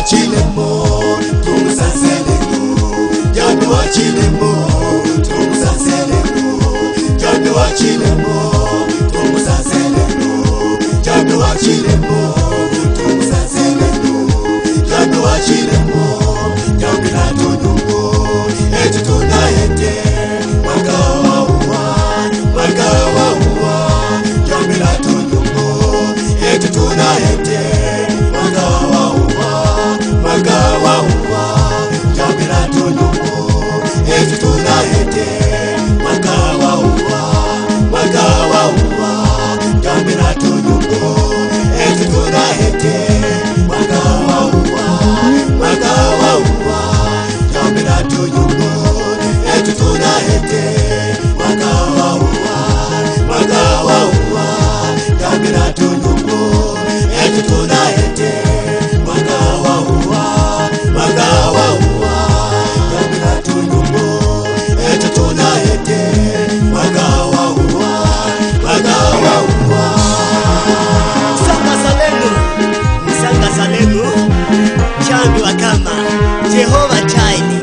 wachilemo tumusaselenu jambe wachilemo tumusaselenu jambe wachilemo tumusaselenu jambe wachilemo tumusaselenu jambe wachilemo jambe natunyungu eti tunayete wakawa uwa jambe natunyungu eti tunayete wakawa uwa jambe natunyungu eti tunayete wakawa uwa jambe natunyungu eti tunayete wakawa uwa jambe natunyungu eti tunayete wakawa uwa jambe natunyungu eti tunayete wakawa uwa jambe natunyungu eti tunayete wakawa uwa Sanga salenu chambi wa kama Jehova Chile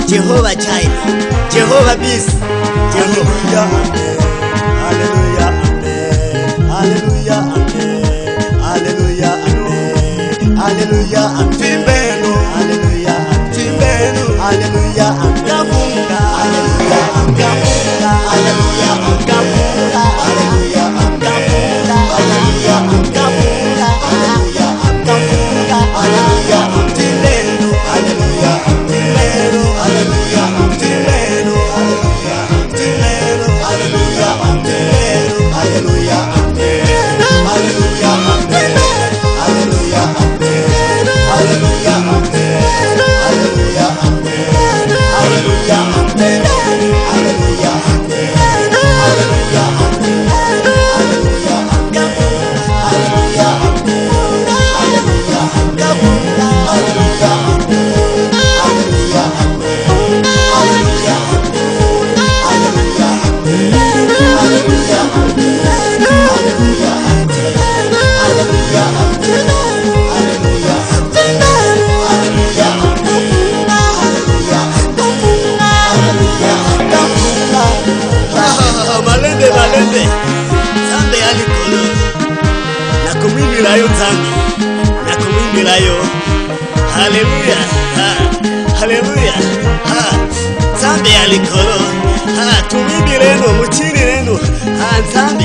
Jehova Chile Jehova Peace Hallelujah amen Hallelujah amen Hallelujah amen Hallelujah amen Timbenu Hallelujah Timbenu Hallelujah Gafunga Hallelujah Gafunga Hallelujah Gafunga Hallelujah Gafunga Hallelujah Gafunga Hallelujah Gafunga Hallelujah Timbenu Hallelujah Timbenu Hallelujah Timbenu Hallelujah Timbenu Hallelujah Timbenu Hallelujah Hallelujah Hallelujah Hallelujah Hallelujah Malende Zambe alikolo nakumwimirayo Zambe nakumwimirayo Hallelujah Hallelujah Zambe alikolo tumwimire no mukinire no Zambe